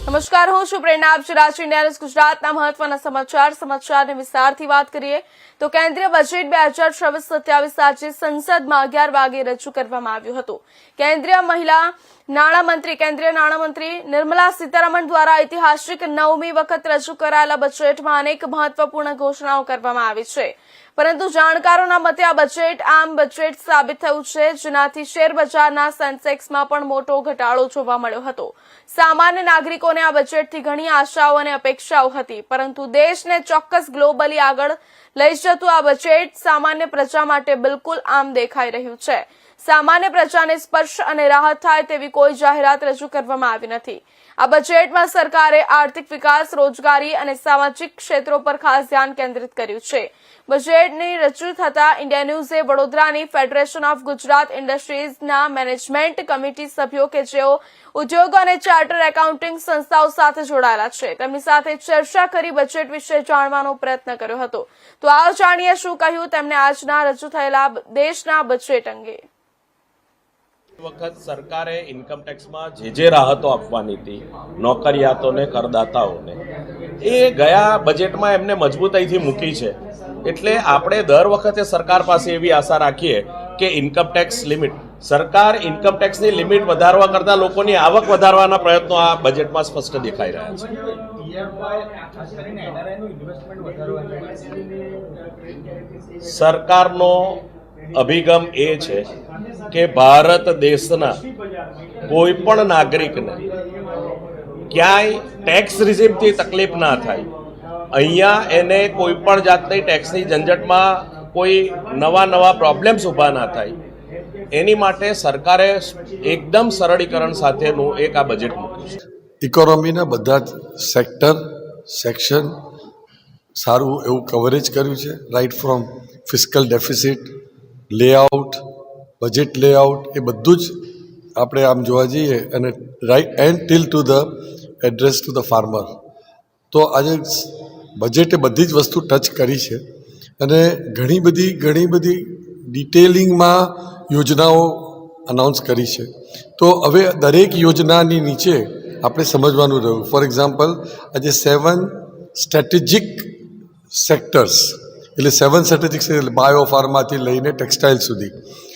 નમસ્કાર, હું છું પ્રેરણા. આપ છો રાષ્ટ્રીય ન્યાયાલય ગુજરાતના મહત્વના સમાચારની વિસ્તારથી વાત કરીએ તો કેન્દ્રીય બજેટ 2026-27 આજે સંસદમાં 11 વાગે રજૂ કરવામાં આવ્યું હતું. કેન્દ્રીય નાણામંત્રી નિર્મલા સીતારમણ દ્વારા ઐતિહાસિક 9મી વખત રજૂ કરાયેલા બજેટમાં અનેક મહત્વપૂર્ણ ઘોષણાઓ કરવામાં આવી છે. પરંતુ જાણકારોના મતે આ બજેટ આમ બજેટ સાબિત થયું છે, જેનાથી શેરબજારના સેન્સેક્સમાં પણ મોટો ઘટાડો જોવા મળ્યો હતો. સામાન્ય નાગરિકોને આ બજેટથી ઘણી આશાઓ અને અપેક્ષાઓ હતી, પરંતુ દેશને ચોક્કસ ગ્લોબલી આગળ લઈ જતું આ બજેટ સામાન્ય પ્રજા માટે બિલકુલ આમ દેખાઈ રહ્યું છે. સામાન્ય પ્રજાને સ્પર્શ અને રાહત થાય તેવી કોઈ જાહેરાત રજૂ કરવામાં આવી નથી. આ બજેટમાં સરકારે આર્થિક વિકાસ, રોજગારી અને સામાજિક ક્ષેત્રો પર ખાસ ધ્યાન કેન્દ્રિત કર્યું છે. બજેટની રજૂ થતા ઇન્ડિયા ન્યૂઝે વડોદરાની ફેડરેશન ઓફ ગુજરાત ઇન્ડસ્ટ્રીઝના મેનેજમેન્ટ કમિટી સભ્યો કે જેઓ ઉદ્યોગો અને ચાર્ટર એકાઉન્ટિંગ સંસ્થાઓ સાથે જોડાયેલા છે, તેમની સાથે ચર્ચા કરી બજેટ વિશે જાણવાનો પ્રયત્ન કર્યો હતો. તો આવો જાણીએ શું કહ્યું તેમણે આજના રજૂ થયેલા દેશના બજેટ અંગે. વખત સરકારે ઇન્કમ ટેક્સમાં જે રાહતો આપવાની હતી નોકરિયાતોને, કરદાતાઓને, એ ગયા બજેટમાં એમને મજબૂતાઈથી મૂકી છે. એટલે આપણે દર વખતે સરકાર પાસે એવી આશા રાખીએ કે સરકાર ઇન્કમ ટેક્સની લિમિટ વધારવા કરતા લોકોની આવક વધારવાના પ્રયત્નો આ બજેટમાં સ્પષ્ટ દેખાઈ રહ્યા છે. સરકારનો અભિગમ એ છે કે ભારત દેશના કોઈ પણ નાગરિકને ક્યાંય ટેક્સ રિઝીમથી તકલીફ ના થાય, અહીંયા એને કોઈ પણ જાતની ટેક્સની ઝંઝટમાં કોઈ નવા પ્રોબ્લેમ્સ ઊભા ના થાય, એની માટે સરકારે એકદમ સરળીકરણ સાથેનું એક આ બજેટ મૂક્યું છે. ઇકોનોમીના બધા જ સેક્શન સારું એવું કવરેજ કર્યું છે. Right from fiscal deficit, layout, budget layout, એ બધું જ આપણે આમ જોવા જઈએ અને right and till to the address to the farmer. તો આજે બજેટે બધી જ વસ્તુ ટચ કરી છે અને ઘણી બધી ડિટેલિંગમાં યોજનાઓ અનાઉન્સ કરી છે. તો હવે દરેક યોજનાની નીચે આપણે સમજવાનું રહ્યું. ફોર એક્ઝામ્પલ, આજે 7 સ્ટ્રેટેજિક સેક્ટર્સ, એટલે 7 સ્ટ્રેટેજિક એટલે બાયો ફાર્માથી લઈને ટેક્સટાઇલ સુધી,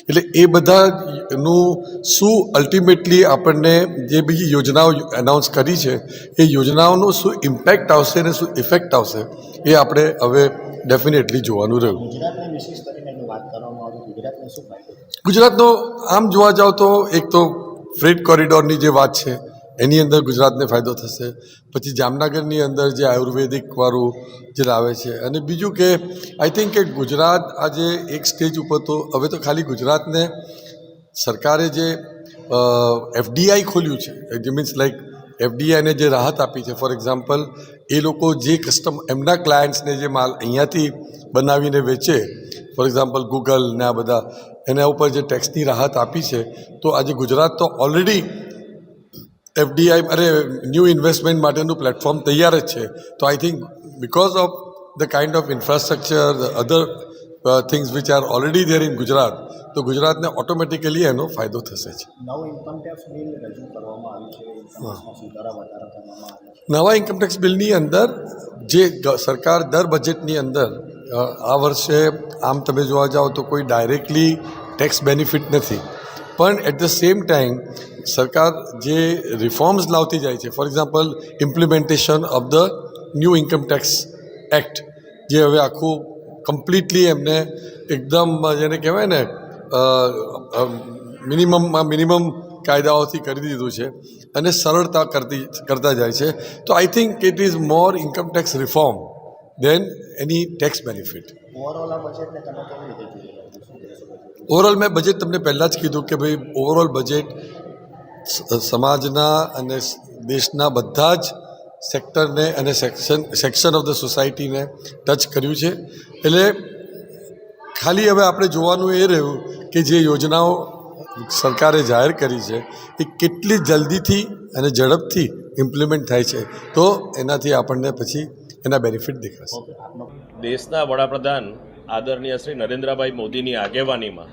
એટલે એ બધાનું શું અલ્ટિમેટલી આપણને જે બીજી યોજનાઓ એનાઉન્સ કરી છે એ યોજનાઓનું શું ઇમ્પેક્ટ આવશે અને શું ઇફેક્ટ આવશે એ આપણે હવે ડેફિનેટલી જોવાનું રહ્યું. ગુજરાતનો આમ જોવા જાઓ તો એક તો ફ્રેટ કોરિડોરની જે વાત છે એની અંદર ગુજરાતને ફાયદો થશે. પછી જામનગરની અંદર જે આયુર્વેદિક વાળું જે આવે છે, અને બીજું કે આઈ થિંક કે ગુજરાત આજે એક સ્ટેજ ઉપર તો હવે તો ખાલી ગુજરાતને સરકારે જે એફડીઆઈ ખોલ્યું છે, જે મીન્સ લાઈક એફડીઆઈને જે રાહત આપી છે. ફોર એક્ઝામ્પલ, એ લોકો જે એમના ક્લાયન્ટ્સને જે માલ અહીંયાથી બનાવીને વેચે, ફોર એક્ઝામ્પલ ગૂગલ ને આ બધા, એના ઉપર જે ટેક્સની રાહત આપી છે, તો આજે ગુજરાત તો ઓલરેડી એફડીઆઈ ન્યૂ ઇન્વેસ્ટમેન્ટ માટેનું પ્લેટફોર્મ તૈયાર જ છે. તો I think because of the kind of infrastructure, the other things which are already there in Gujarat, તો ગુજરાતને ઓટોમેટિકલી એનો ફાયદો થશે જ. નવા ઇન્કમટેક્સ બિલની અંદર જે સરકાર દર બજેટની અંદર આ વર્ષે આમ તમે જોવા જાઓ તો કોઈ ડાયરેક્ટલી ટેક્સ બેનિફિટ નથી, પણ એટ ધ સેમ ટાઈમ સરકાર જે રિફોર્મ્સ લાવતી જાય છે, for example implementation of the new income tax act, જે હવે આખું કમ્પ્લીટલી એમને એકદમ જેને કહેવાય ને મિનિમમ કાયદાઓથી કરી દીધું છે અને સરળતા કરતા જાય છે. તો I think it is more income tax reform than any tax benefit. Overall મેં બજેટ તમને પહેલાં જ કીધું કે ભાઈ ઓવરઓલ બજેટ સમાજના અને દેશના બધા જ સેક્ટરને અને સેક્શન ઓફ ધ સોસાયટીને ટચ કર્યું છે. એટલે ખાલી હવે આપણે જોવાનું એ રહ્યું કે જે યોજનાઓ સરકારે જાહેર કરી છે એ કેટલી જલ્દીથી અને ઝડપથી ઇમ્પ્લિમેન્ટ થાય છે, તો એનાથી આપણને પછી એના બેનિફિટ દેખાશે. દેશના વડાપ્રધાન આદરણીય શ્રી નરેન્દ્રભાઈ મોદીની આગેવાનીમાં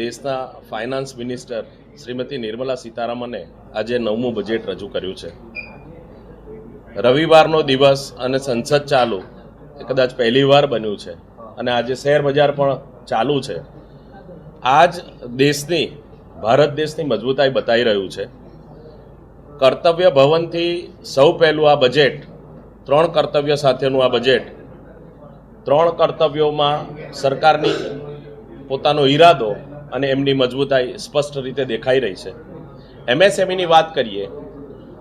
દેશના ફાઇનાન્સ મિનિસ્ટર શ્રીમતી નિર્મલા સીતારમણે આજે 9મું બજેટ રજૂ કર્યું છે. રવિવારનો દિવસ અને સંસદ ચાલુ એ કદાચ પહેલીવાર બન્યું છે અને આજે શેર બજાર પણ ચાલુ છે. આજ દેશની ભારત દેશની મજબૂતાઈ બતાવી રહ્યું છે. કર્તવ્ય ભવનથી સૌ પહેલું આ બજેટ 3 કર્તવ્ય સાથેનું આ બજેટ 3 કર્તવ્યોમાં સરકારની પોતાનો ઈરાદો અને એમની મજબૂતાઈ સ્પષ્ટ રીતે દેખાઈ રહી છે. એમએસએમઈની વાત કરીએ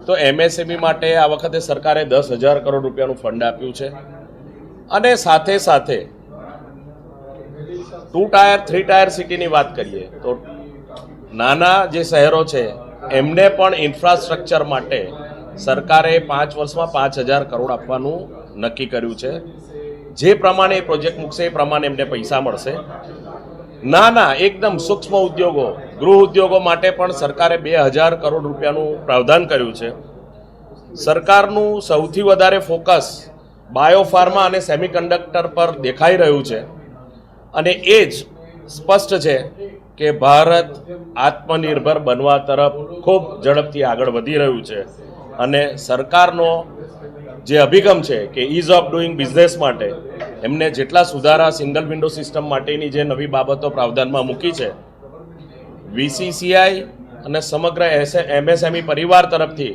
તો એમએસએમઈ માટે આ વખતે સરકારે 10,000 કરોડ રૂપિયાનું ફંડ આપ્યું છે અને સાથે સાથે 2 ટાયર 3 ટાયર સિટીની વાત કરીએ તો નાના જે શહેરો છે એમને પણ ઇન્ફ્રાસ્ટ્રક્ચર માટે સરકારે 5 વર્ષમાં 5,000 કરોડ આપવાનું નક્કી કર્યું છે. જે પ્રમાણે પ્રોજેક્ટ મૂકશે એ પ્રમાણે એમને પૈસા મળશે. નાના એકદમ સૂક્ષ્મ ઉદ્યોગો ગૃહ ઉદ્યોગો માટે પણ સરકારે 2,000 કરોડ રૂપિયાનું પ્રાવધાન કર્યું છે. સરકારનું સૌથી વધારે ફોકસ બાયોફાર્મા અને સેમિકન્ડક્ટર પર દેખાઈ રહ્યું છે અને એ જ સ્પષ્ટ છે કે ભારત આત્મનિર્ભર બનવા તરફ ખૂબ ઝડપથી આગળ વધી રહ્યું છે અને સરકારનો જે અભિગમ છે કે ઇઝ ઓફ ડુઈંગ બિઝનેસ માટે એમને જેટલા સુધારા સિંગલ વિન્ડો સિસ્ટમ માટેની જે નવી બાબતો પ્રાવધાનમાં મૂકી છે, વીસીસીઆઈ અને સમગ્ર એમએસએમઈ પરિવાર તરફથી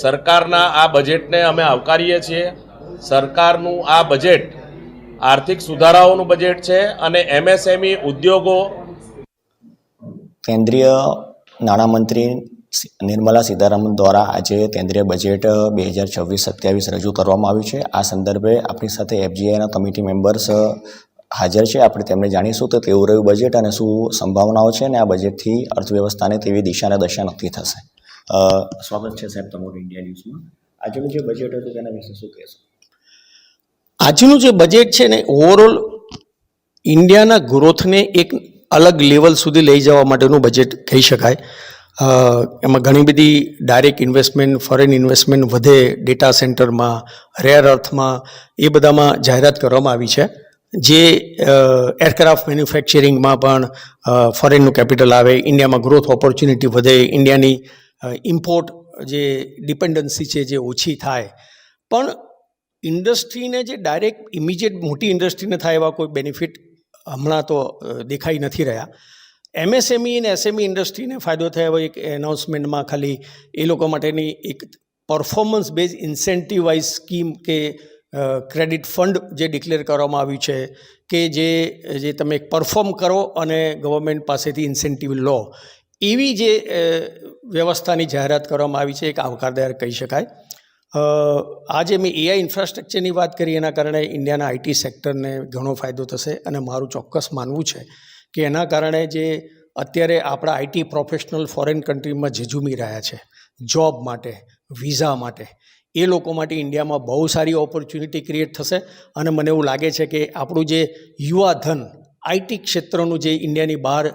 સરકારના આ બજેટને અમે આવકારીએ છીએ. સરકારનું આ બજેટ આર્થિક સુધારાઓનું બજેટ છે અને એમએસએમઈ ઉદ્યોગો. કેન્દ્રીય નાણામંત્રી નિર્મલા સીતારામન દ્વારા આજે કેન્દ્રીય બજેટ 2026-27 રજૂ કરવામાં આવ્યું છે. આ સંદર્ભે આપણી સાથે એફજીઆઈના કમિટી મેમ્બર્સ હાજર છે. આપણે તેમને જાણીશું તો કેવું રહ્યું બજેટ અને શું સંભાવનાઓ છે અને આ બજેટથી અર્થવ્યવસ્થાને કેવી દિશા અને દશા નક્કી થશે. સ્વાગત છે સાહેબ તમારું ઇન્ડિયા ન્યૂઝમાં. આજનું જે બજેટ હતું તેના વિશે શું કહેશો? આજનું જે બજેટ છે ને ઓવરઓલ ઇન્ડિયાના ગ્રોથને એક અલગ લેવલ સુધી લઈ જવા માટેનું બજેટ કહી શકાય. એમાં ઘણી બધી ડાયરેક્ટ ઇન્વેસ્ટમેન્ટ, ફોરેન ઇન્વેસ્ટમેન્ટ વધે, ડેટા સેન્ટરમાં, રેર અર્થમાં, એ બધામાં જાહેરાત કરવામાં આવી છે. જે એરક્રાફ્ટ મેન્યુફેક્ચરિંગમાં પણ ફોરેનનું કેપિટલ આવે, ઇન્ડિયામાં ગ્રોથ ઓપોર્ચ્યુનિટી વધે, ઇન્ડિયાની ઇમ્પોર્ટ જે ડિપેન્ડન્સી છે જે ઓછી થાય. પણ ઇન્ડસ્ટ્રીને જે ડાયરેક્ટ ઇમિડિયેટ મોટી ઇન્ડસ્ટ્રીને થાય એવા કોઈ બેનિફિટ હમણાં તો દેખાઈ નથી રહ્યા. એમએસએમઈ અને એસએમઈ ઇન્ડસ્ટ્રીને ફાયદો થયો હોય એક એનાઉન્સમેન્ટમાં ખાલી એ લોકો માટેની એક પરફોર્મન્સ બેઝ ઇન્સેન્ટિવાઇઝ સ્કીમ કે ક્રેડિટ ફંડ જે ડિક્લેર કરવામાં આવ્યું છે કે જે તમે પરફોર્મ કરો અને ગવર્મેન્ટ પાસેથી ઇન્સેન્ટિવ લો, એવી જે વ્યવસ્થાની જાહેરાત કરવામાં આવી છે એક આવકારદાયક કહી શકાય. આજે મેં એઆઈ ઇન્ફ્રાસ્ટ્રક્ચરની વાત કરી, એના કારણે ઇન્ડિયાના આઈટી સેક્ટરને ઘણો ફાયદો થશે અને મારું ચોક્કસ માનવું છે કે એના કારણે જે અત્યારે આપણા આઈટી પ્રોફેશનલ ફોરેન કન્ટ્રીમાં ઝઝૂમી રહ્યા છે જોબ માટે, વિઝા માટે, એ લોકો માટે ઇન્ડિયામાં બહુ સારી ઓપોર્ચ્યુનિટી ક્રિએટ થશે. અને મને એવું લાગે છે કે આપણું જે યુવા ધન આઈટી ક્ષેત્રનું જે ઇન્ડિયાની બહાર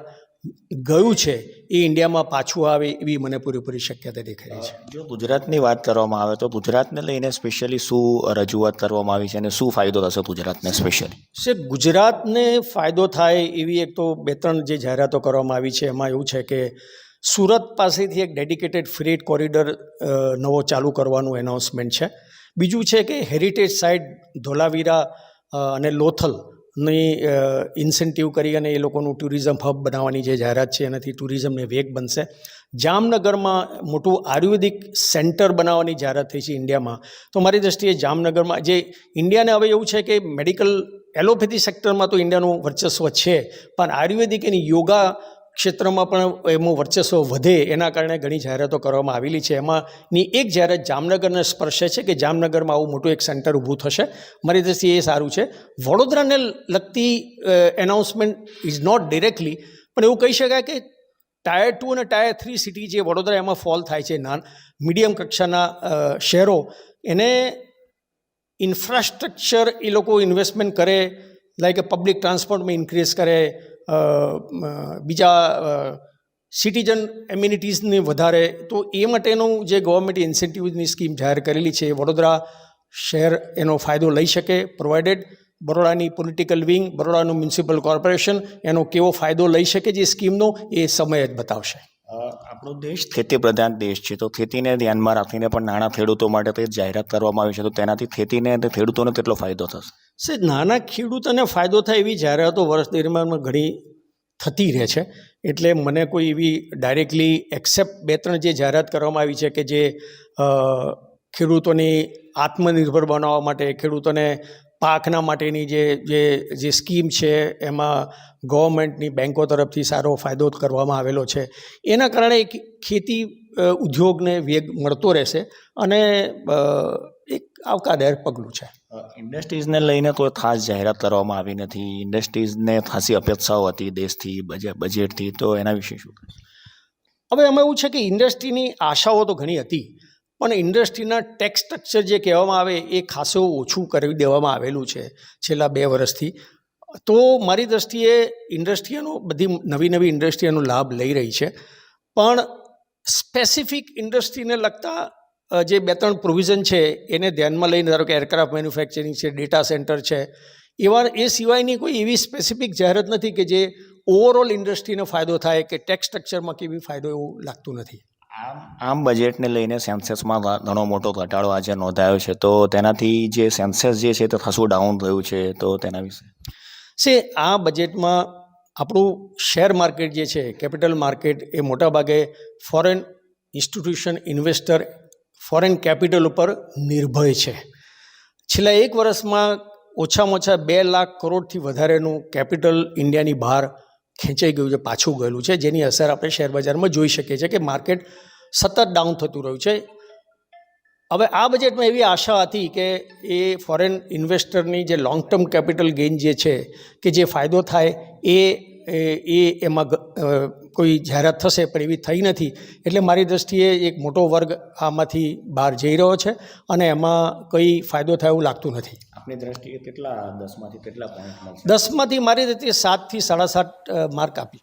ગયું છે એ ઇન્ડિયામાં પાછું આવે એવી મને પૂરેપૂરી શક્યતા દેખાઈ રહી છે. જો ગુજરાતની વાત કરવામાં આવે તો ગુજરાતને લઈને સ્પેશિયલી શું રજૂઆત કરવામાં આવી છે અને શું ફાયદો થશે ગુજરાતને સ્પેશિયલી? ગુજરાતને ફાયદો થાય એવી એક તો 2-3 જે જાહેરાતો કરવામાં આવી છે. એમાં એવું છે કે સુરત પાસેથી એક ડેડિકેટેડ ફ્રેટ કોરિડોર નવો ચાલુ કરવાનું એનાઉન્સમેન્ટ છે. બીજું છે કે હેરિટેજ સાઇટ ધોલાવીરા અને લોથલની ઇન્સેન્ટિવ કરી અને એ લોકોનું ટુરિઝમ હબ બનાવવાની જે જાહેરાત છે એનાથી ટુરિઝમને વેગ બનશે. જામનગરમાં મોટું આયુર્વેદિક સેન્ટર બનાવવાની જાહેરાત થઈ છે ઇન્ડિયામાં. તો મારી દૃષ્ટિએ જામનગરમાં જે ઇન્ડિયાને હવે એવું છે કે મેડિકલ એલોપેથી સેક્ટરમાં તો ઇન્ડિયાનું વર્ચસ્વ છે, પણ આયુર્વેદિક અને યોગા ક્ષેત્રમાં પણ એનું વર્ચસ્વ વધે એના કારણે ઘણી જાહેરાતો કરવામાં આવેલી છે. એમાંની એક જાહેરાત જામનગરને સ્પર્શે છે કે જામનગરમાં આવું મોટું એક સેન્ટર ઊભું થશે. મારી દ્રષ્ટિએ એ સારું છે. વડોદરાને લગતી એનાઉન્સમેન્ટ ઇઝ નોટ ડિરેક્ટલી, પણ એવું કહી શકાય કે ટાયર 2 અને ટાયર 3 સિટી જે વડોદરા એમાં ફોલ થાય છે, મીડિયમ કક્ષાના શહેરો, એને ઇન્ફ્રાસ્ટ્રક્ચર એ લોકો ઇન્વેસ્ટમેન્ટ કરે, લાઈક પબ્લિક ટ્રાન્સપોર્ટમાં ઇન્ક્રીઝ કરે, બીજા સિટીઝન એમ્યુનિટીઝને વધારે, તો એ માટેનું જે ગવર્મેન્ટ ઇન્સેન્ટિવની સ્કીમ જાહેર કરેલી છે વડોદરા શહેર એનો ફાયદો લઈ શકે, પ્રોવાઇડેડ બરોડાની પોલિટિકલ વિંગ, બરોડાનું મ્યુનિસિપલ કોર્પોરેશન એનો કેવો ફાયદો લઈ શકે જે સ્કીમનો એ સમય જ બતાવશે. આપણો દેશ ખેતી પ્રધાન દેશ છે, તો ખેતીને ધ્યાનમાં રાખીને પણ નાના ખેડૂતો માટે તે જાહેરાત કરવામાં આવી છે, તો તેનાથી ખેતીને અને ખેડૂતોને કેટલો ફાયદો થશે? નાના ખેડૂતોને ફાયદો થાય એવી જાહેરાતો વર્ષ દરમિયાનમાં ઘણી થતી રહે છે, એટલે મને કોઈ એવી ડાયરેક્ટલી એક્સેપ્ટ 2-3 જે જાહેરાત કરવામાં આવી છે કે જે ખેડૂતોની આત્મનિર્ભર બનાવવા માટે, ખેડૂતોને પાકના માટેની જે સ્કીમ છે એમાં ગવર્મેન્ટની બેન્કો તરફથી સારો ફાયદો કરવામાં આવેલો છે, એના કારણે ખેતી ઉદ્યોગને વેગ મળતો રહેશે અને એક આવકારદાયક પગલું છે. ઇન્ડસ્ટ્રીઝને લઈને કોઈ ખાસ જાહેરાત કરવામાં આવી નથી. ઇન્ડસ્ટ્રીઝને ખાસી અપેક્ષાઓ હતી દેશથી, બજેટથી, તો એના વિશે શું? હવે એમાં એવું છે કે ઇન્ડસ્ટ્રીની આશાઓ તો ઘણી હતી, પણ ઇન્ડસ્ટ્રીના ટેક્સ સ્ટ્રક્ચર જે કહેવામાં આવે એ ખાસું ઓછું કરી દેવામાં આવેલું છે છેલ્લા 2 વર્ષથી. તો મારી દૃષ્ટિએ ઇન્ડસ્ટ્રીનો બધી નવી ઇન્ડસ્ટ્રીનો લાભ લઈ રહી છે, પણ સ્પેસિફિક ઇન્ડસ્ટ્રીને લગતા જે 2-3 પ્રોવિઝન છે એને ધ્યાનમાં લઈને, ધારો કે એરક્રાફ્ટ મેન્યુફેક્ચરિંગ છે, ડેટા સેન્ટર છે, એ સિવાયની કોઈ એવી સ્પેસિફિક જાહેરાત નથી કે જે ઓવરઓલ ઇન્ડસ્ટ્રીને ફાયદો થાય કે ટેક્સ સ્ટ્રક્ચરમાં કેવી ફાયદો એવું લાગતું નથી. આમ બજેટને લઈને સેન્સેક્સમાં ઘણો મોટો ઘટાડો આજે નોંધાયો છે, તો તેનાથી જે સેન્સેક્સ જે છે તે ખાસું ડાઉન થયું છે, તો તેના વિશે આ બજેટમાં આપણું શેર માર્કેટ જે છે, કેપિટલ માર્કેટ, એ મોટાભાગે foreign institution investor, foreign capital ઉપર નિર્ભર છે. છેલ્લા 1 વર્ષમાં ઓછામાં ઓછા 2 લાખ કરોડથી વધારેનું કેપિટલ ઇન્ડિયાની બહાર ખેંચાઈ ગયું છે, પાછું ગયેલું છે, જેની અસર આપણે શેર બજારમાં જોઈ શકીએ છીએ કે માર્કેટ સતત ડાઉન થતું રહ્યું છે. હવે આ બજેટમાં એવી આશા હતી કે એ ફોરેન ઇન્વેસ્ટરની જે લોંગ ટર્મ કેપિટલ ગેઇન જે છે કે જે ફાયદો થાય એમાં કોઈ જાહેરાત થશે, પણ એવી થઈ નથી. એટલે મારી દૃષ્ટિએ એક મોટો વર્ગ આમાંથી બહાર જઈ રહ્યો છે અને એમાં કંઈ ફાયદો થાય એવું લાગતું નથી. આપની દ્રષ્ટિએ કેટલા 10માંથી કેટલા પોઈન્ટ મળશે? 10માંથી મારી રીતે 7 થી 7.5 માર્ક આપી.